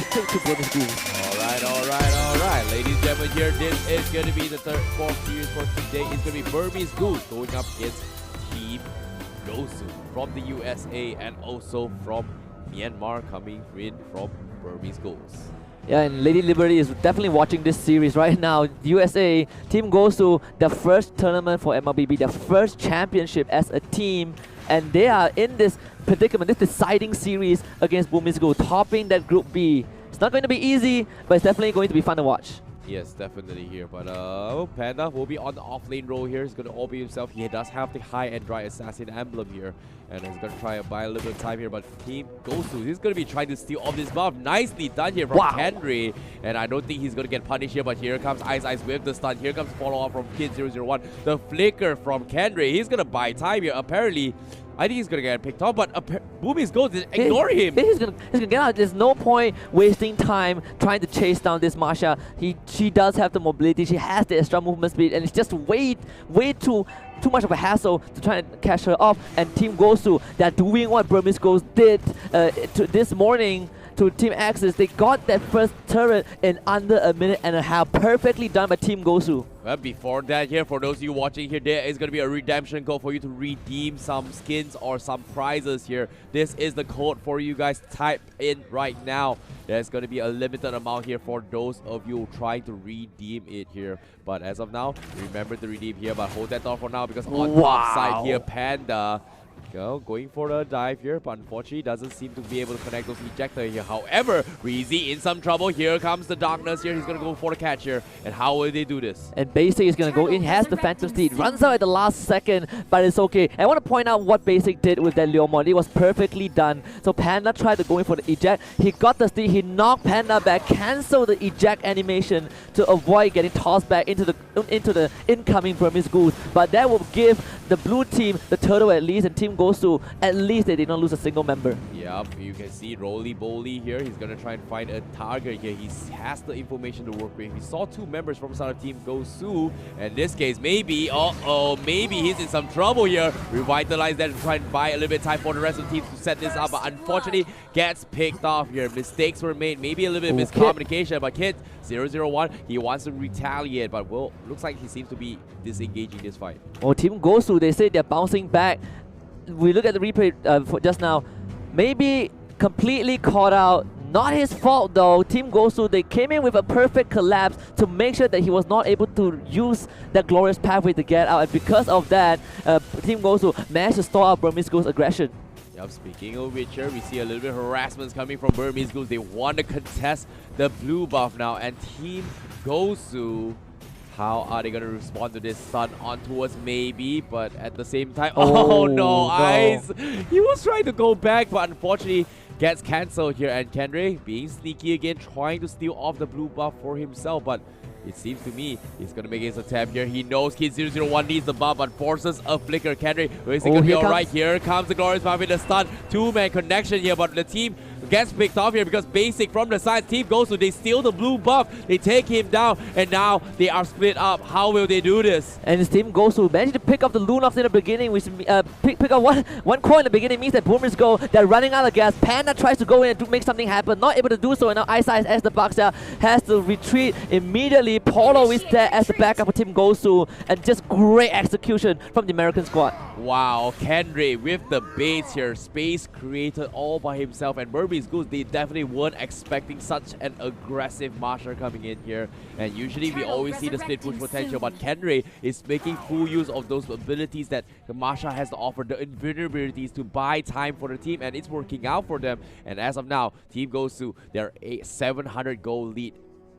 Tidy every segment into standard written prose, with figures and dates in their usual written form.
to Burmese Ghouls. Alright. Ladies and gentlemen, here, this is going to be the fourth series for today. It's going to be Burmese Ghouls going up against Team Gosu from the USA and also from Myanmar, coming in from Burmese Ghouls. Yeah, and Lady Liberty is definitely watching this series right now. USA, Team Gosu, the first tournament for MLBB, the first championship as a team. And they are in this predicament, this deciding series against Burmese Ghouls, topping that Group B. It's not going to be easy, but it's definitely going to be fun to watch. Yes, definitely here. But Panda will be on the off-lane role here. He's going to OB himself. He does have the high and dry assassin emblem here. And he's going to try and buy a little bit of time here. But Team Gosu, he's going to be trying to steal off this buff. Nicely done here from Karrie. And I don't think he's going to get punished here. But here comes Ice with the stun. Here comes follow-up from Kid001. The flicker from Karrie. He's going to buy time here. Apparently, I think he's going to get picked off, but Burmese Ghouls is ignoring him. He's going to get out. There's no point wasting time trying to chase down this Masha. She does have the mobility. She has the extra movement speed, and it's just way too much of a hassle to try and catch her off. And Team Gosu, they're doing what Burmese Ghouls did this morning to Team Axis. They got that first turret in under a minute and a half. Perfectly done by Team Gosu. Well, before that here, for those of you watching here, there is going to be a redemption code for you to redeem some skins or some prizes here. This is the code for you guys. Type in right now. There's going to be a limited amount here for those of you trying to redeem it here. But as of now, remember to redeem here, but hold that thought for now, because on top side here, Panda going for a dive here, but unfortunately doesn't seem to be able to connect those ejector here. However, Reezy in some trouble. Here comes the darkness here. He's going to go for the catch here. And how will they do this? And Basic is going to go in. He has the Phantom Steed. Runs out at the last second, but it's okay. I want to point out what Basic did with that Leomon. It was perfectly done. So Panda tried to go in for the eject. He got the steed. He knocked Panda back, canceled the eject animation to avoid getting tossed back into the incoming Burmese Ghouls. But that will give the blue team the turtle at least, and Team Gosu, at least they did not lose a single member. Yep, you can see Roly-Boly here. He's going to try and find a target here. He has the information to work with. He saw two members from side of Team Gosu. In this case, maybe, maybe he's in some trouble here. Revitalize that and try and buy a little bit of time for the rest of the team to set this up. But unfortunately, gets picked off here. Mistakes were made. Maybe a little bit of miscommunication. But Kid001, he wants to retaliate. But well, looks like he seems to be disengaging this fight. Oh, Team Gosu, they say they're bouncing back. We look at the replay for just now. Maybe completely caught out. Not his fault though. Team Gosu, they came in with a perfect collapse to make sure that he was not able to use that glorious pathway to get out. And because of that, Team Gosu managed to stall out Burmese Ghouls' aggression. Yep, speaking of which, here we see a little bit of harassment coming from Burmese Ghouls. They want to contest the blue buff now. And Team Gosu, how are they going to respond to this stun onto us? Maybe, but at the same time, oh no, Ice! He was trying to go back, but unfortunately gets cancelled here. And Karrie being sneaky again, trying to steal off the blue buff for himself, but it seems to me he's going to make his attempt here. He knows Kid001 needs the buff, but forces a flicker. Karrie, is he going to be alright? Here comes the glorious buff with the stun. Two-man connection here, but the team gets picked off here because Basic from the side. Team Gosu, they steal the blue buff. They take him down, and now they are split up. How will they do this? And his Team Gosu managed to pick up the Lunox in the beginning, which pick up one core in the beginning means that Boomers go. They're running out of gas. Panda tries to go in and to make something happen. Not able to do so, and now Ice as the Boxer has to retreat immediately. Polo is there as the backup for Team Gosu, and just great execution from the American squad. Wow, Karrie with the baits here. Space created all by himself, and Burmese Ghouls, they definitely weren't expecting such an aggressive Marshal coming in here. And usually we always see the split push potential, but Karrie is making full use of those abilities that the Marshal has to offer, the invulnerabilities to buy time for the team, and it's working out for them. And as of now, Team Gosu, they're a 700 goal lead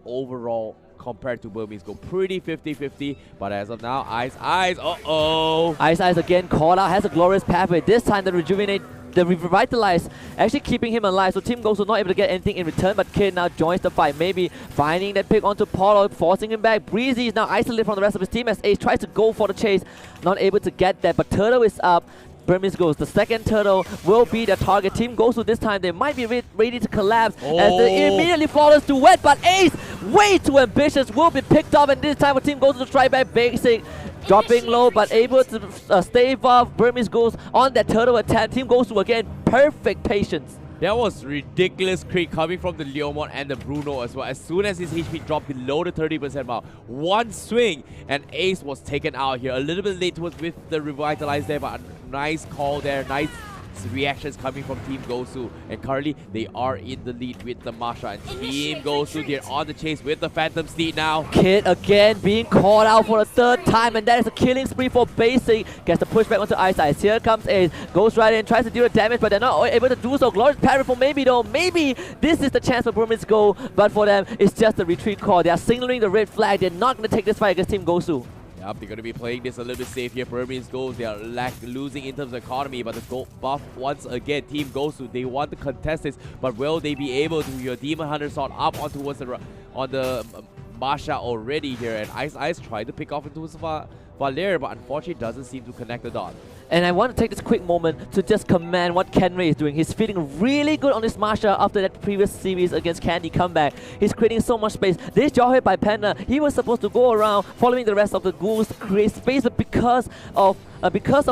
overall compared to Burmese Ghouls. Pretty 50-50, but as of now, Ice, Ice again caught out, has a glorious pathway. This time the rejuvenate, the revitalize, actually keeping him alive. So Team Gosu not able to get anything in return, but Kid now joins the fight. Maybe finding that pick onto Polo, forcing him back. Breezy is now isolated from the rest of his team as Ace tries to go for the chase. Not able to get that, but Turtle is up. Burmese Ghouls, the second turtle will be the target. Team Gosu this time, they might be ready to collapse as they immediately flawless duet, but Ace, way too ambitious, will be picked up, and this time for Team Gosu to try back. Basic dropping low, but able to stave off Burmese Ghouls on that turtle attack. Team Gosu again, perfect patience. That was ridiculous crit coming from the Leomon and the Bruno as well. As soon as his HP dropped below the 30% mark, one swing and Ace was taken out here. A little bit late with the Revitalize there, but a nice call there. Nice reactions coming from Team Gosu. And currently, they are in the lead with the Masha. And Team Gosu, they're on the chase with the Phantom Steed now. Kid again being called out for the third time, and that is a killing spree for Basic. Gets the pushback onto Ice. Here comes Ace. Goes right in, tries to deal the damage, but they're not able to do so. Glorious parry for Maybe though. Maybe this is the chance for Burmese Go, but for them, it's just a retreat call. They are signaling the red flag. They're not going to take this fight against Team Gosu. Yep, they're going to be playing this a little bit safe here. Burmese Goals, they are losing in terms of economy, but the gold buff once again. Team Gosu, they want to contest this, but will they be able to? Your Demon Hunter sword up on towards the Masha already here, and Ice tried to pick off into his Valer, but unfortunately doesn't seem to connect the dot. And I want to take this quick moment to just commend what Karrie is doing. He's feeling really good on this Masha after that previous series against Candy comeback. He's creating so much space. This jaw hit by Panda, he was supposed to go around following the rest of the ghouls to create space, but because of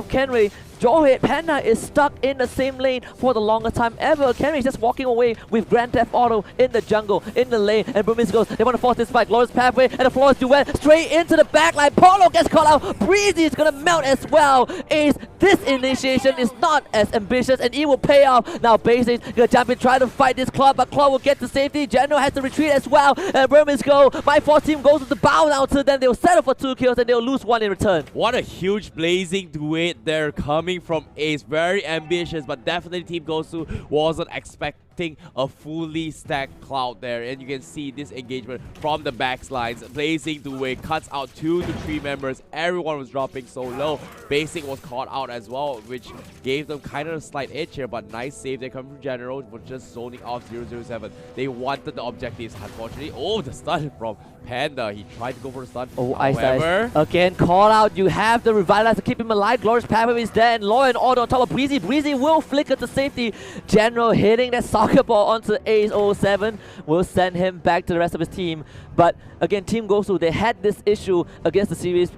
Karrie, Jawhead Panda is stuck in the same lane for the longest time ever. Karrie is just walking away with Grand Theft Auto in the jungle, in the lane, and Burmese goes, they want to force this fight. Glorious pathway, and the flawless duet straight into the backline. Polo gets caught out. Breezy is gonna melt as well. Ace, this initiation is not as ambitious, and it will pay off. Now Basic gonna jump in, try to fight this Claw, but Claw will get to safety. General has to retreat as well, and Burmese go. My force team goes with the bow down to them. They'll settle for 2 kills, and they'll lose 1 in return. What a huge blazing duet there coming from Ace. Very ambitious, but definitely Team Gosu wasn't expecting a fully stacked Cloud there. And you can see this engagement from the backlines. Blazing duet cuts out 2 to 3 members. Everyone was dropping so low. Basic was caught out as well, which gave them kind of a slight edge here, but nice save. They come from General for just zoning off 007. They wanted the objectives. Unfortunately, the stun from Panda. He tried to go for a stun. Ice. Again, call out. You have the Revitalize to keep him alive. Glorious pathway is there, and Law and Order on top of Breezy. Breezy will flicker to safety. General hitting that soccer ball onto Ace 07 will send him back to the rest of his team. But again, Team Gosu, they had this issue against the series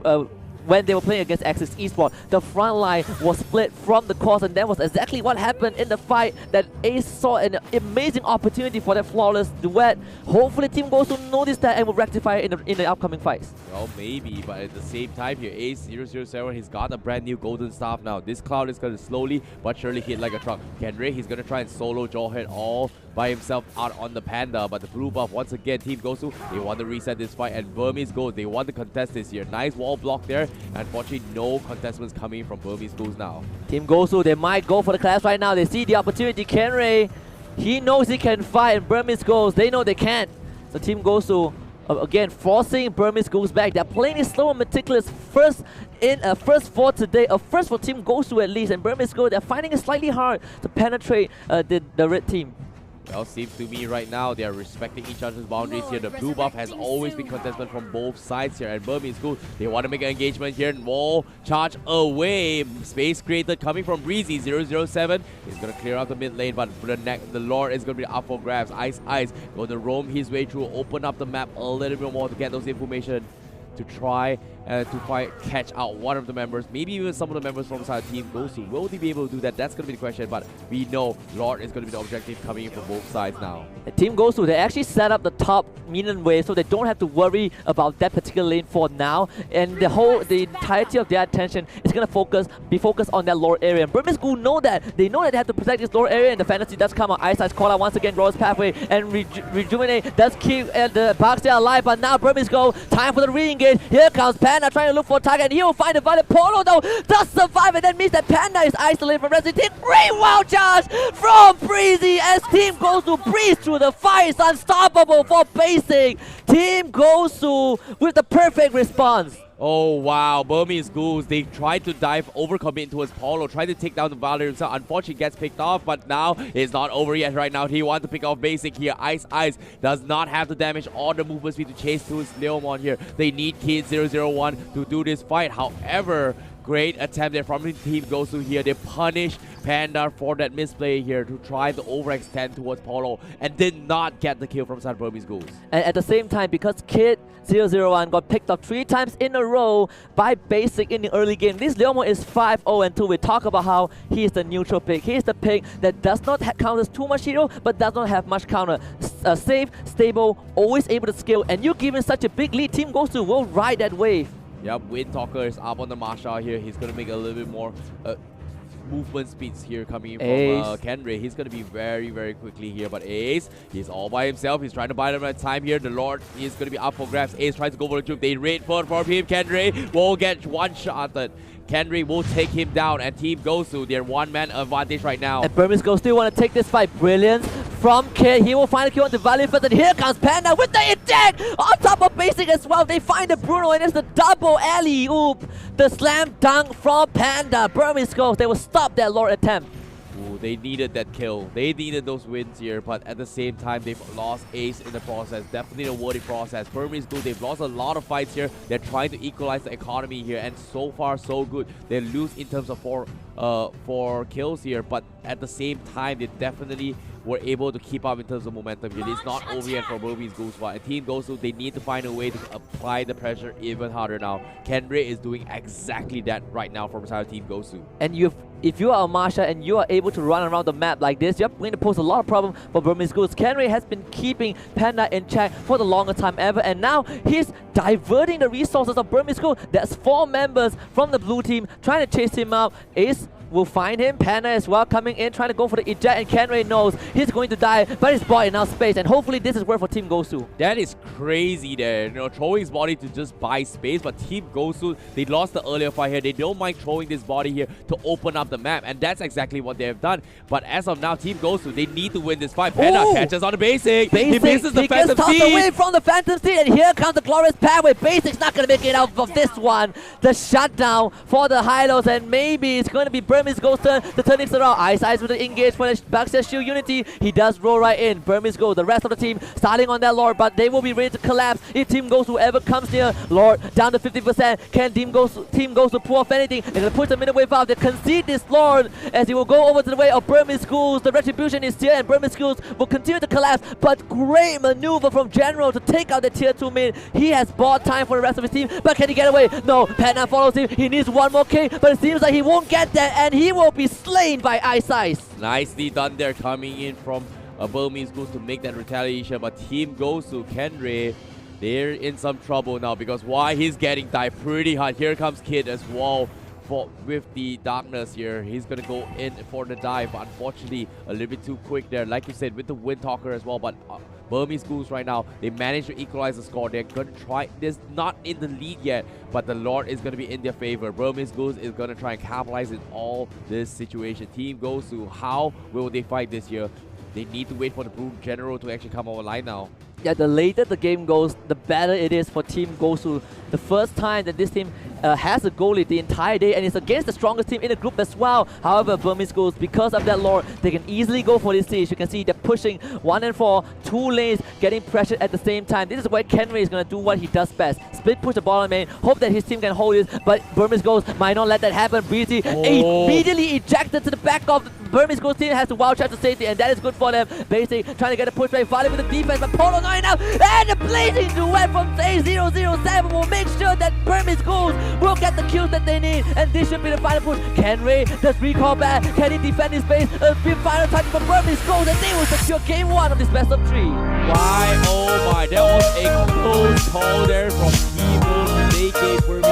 when they were playing against Axis Esports. The front line was split from the course, and that was exactly what happened in the fight that Ace saw an amazing opportunity for that flawless duet. Hopefully Team Gosu noticed that and will rectify it in the upcoming fights. Well, maybe, but at the same time here, Ace 007, he's got a brand new golden staff now. This Cloud is going to slowly but surely hit like a truck. Karrie, he's going to try and solo Jawhead all by himself out on the Panda, but the blue buff once again, Team Gosu, they want to reset this fight, and Burmese Goals, they want to contest this here. Nice wall block there. Unfortunately, no contestants coming from Burmese Goals now. Team Gosu, they might go for the clash right now. They see the opportunity. Karrie, he knows he can fight, and Burmese Goals, they know they can't. So Team Gosu, again, forcing Burmese Goals back. They're playing it slow and meticulous. First for today, first for Team Gosu at least, and Burmese Goals, they're finding it slightly hard to penetrate the red team. Well, seems to me right now they are respecting each other's boundaries here. The blue buff has always been contested from both sides here, and Burmese Goals, they want to make an engagement here, and wall charge away. Space created coming from Breezy 007. He's going to clear out the mid lane, but the Lord is going to be up for grabs. Ice going to roam his way through, open up the map a little bit more to get those information to try to catch out one of the members, maybe even some of the members from side Team Gosu. Will they be able to do that? That's going to be the question, but we know Lord is going to be the objective coming in from both sides now. Team Gosu, they actually set up the top minion wave, so they don't have to worry about that particular lane for now, and the entirety of their attention is going to be focused on that lower area. And Burmese Ghoul know that. They know that they have to protect this lower area, and the fantasy does come out. Ice call out once again, Glorious pathway, and Rejuvenate does keep the Bugs there alive, but now Burmese Ghoul, time for the re-engage. Here comes Panda trying to look for a target, and he will find a Violet. Polo though does survive, and that means that Panda is isolated from Resident Team. Great wow charge from Breezy as Team Gosu breeze through the fire. It's unstoppable for Basic. Team Gosu with the perfect response. Oh wow, Burmese Ghouls, they tried to dive, overcommit into his Polo, tried to take down the Valor himself. Unfortunately, gets picked off, but now it's not over yet right now. He wants to pick off Basic here. Ice does not have the damage or the movement speed to chase to his Leomon here. They need Kid 001 to do this fight. However, great attempt there from Team Gosu here. They punish Panda for that misplay here to try to overextend towards Polo and did not get the kill from side Burmese Ghouls. And at the same time, because Kid 001 got picked up 3 times in a row by Basic in the early game, this Leomo is 5-0-2. We talk about how he is the neutral pick. He is the pick that does not counter too much hero, but does not have much counter. Safe, stable, always able to scale, and you give him such a big lead, Team Gosu will ride that wave. Yep, Wind Talker is up on the Masha here. He's going to make a little bit more movement speeds here coming in from Karrie. He's going to be very, very quickly here. But Ace, he's all by himself. He's trying to buy them at time here. The Lord is going to be up for grabs. Ace tries to go for the juke. They raid for him. Karrie will get one-shotted. Karrie will take him down, and Team Gosu, their one-man advantage right now. And Burmese Ghouls still want to take this fight. Brilliance from Kid. He will find a kill on the Valley first, and here comes Panda with the eject on top of Basic as well. They find the Bruno, and it's the double alley-oop. The slam dunk from Panda. Burmese Ghouls, they will stop that Lord attempt. Ooh, they needed that kill. They needed those wins here, but at the same time, they've lost Ace in the process. Definitely a worthy process. Burmese Ghouls, they've lost a lot of fights here. They're trying to equalize the economy here, and so far, so good. They lose in terms of four kills here, but at the same time, they definitely were able to keep up in terms of momentum here. It's not over yet for Burmese Ghouls, and Team Gosu, they need to find a way to apply the pressure even harder now. Karrie is doing exactly that right now from side of Team Gosu. And if you are a Marsha and you are able to run around the map like this, you're going to pose a lot of problem for Burmese Ghouls. Karrie has been keeping Panda in check for the longest time ever, and now he's diverting the resources of Burmese Ghouls. There's 4 members from the blue team trying to chase him out. Ace will find him. Panda as well coming in, trying to go for the eject, and Karrie knows he's going to die, but he's bought enough space, and hopefully this is worth for Team Gosu. That is crazy there, throwing his body to just buy space, but Team Gosu, they lost the earlier fight here. They don't mind throwing this body here to open up the map, and that's exactly what they have done. But as of now, Team Gosu, they need to win this fight. Panda catches on the Basic. He misses the Phantom Seed. He gets tossed away from the Phantom Seed, and here comes the glorious pathway. Basic's not going to make it out of this one. The shutdown for the Hylos, and maybe it's going to be Burmese Ghouls' turn to turn things around. Ice with the engage for the Backstairs Shield Unity. He does roll right in. Burmese Ghouls, the rest of the team starting on that Lord, but they will be ready to collapse if Team Gosu whoever comes near. Lord down to 50%. Can Team Gosu pull off anything? They're going to push the middle wave out. They concede this Lord as he will go over to the way of Burmese Ghouls. The retribution is here, and Burmese Ghouls will continue to collapse, but great maneuver from General to take out the tier 2 mid. He has bought time for the rest of his team, but can he get away? No, Panda follows him. He needs one more K, but it seems like he won't get that, and he will be slain by Ice. Nicely done there, coming in from Burmese Ghouls to make that retaliation, but Team Gosu, Karrie, they're in some trouble now because why he's getting dived pretty hard. Here comes Kid as well. With the darkness here, he's gonna go in for the dive. Unfortunately, a little bit too quick there, like you said, with the Wind Talker as well. But Burmese Ghouls right now, they managed to equalize the score. They're gonna try this, not in the lead yet, but the Lord is gonna be in their favor. Burmese Ghouls is gonna try and capitalize in all this situation. Team Gosu, how will they fight this year? They need to wait for the Blue General to actually come online now. Yeah, the later the game goes, the better it is for Team Gosu. The first time that this team has a goal lead the entire day, and it's against the strongest team in the group as well. However, Burmese Ghouls, because of that Lord, they can easily go for this siege. You can see they're pushing 1 and 4, 2 lanes, getting pressured at the same time. This is where Karrie is going to do what he does best. Split push the bottom lane, hope that his team can hold it, but Burmese Ghouls might not let that happen. Breezy immediately ejected to the back of the Burmese Ghouls team, has to wild trap to safety, and that is good for them. Basic trying to get a push back, Valley with the defense, but Polo not enough, and the blazing duet from A007 will make sure that Burmese Ghouls will get the kills that they need, and this should be the final push. Karrie does recall back, can he defend his base? A final touch for Burmese Ghouls, and they will secure game 1 of this best of 3. Why, oh my, that was a close call there from Team Gosu. They gave Burmese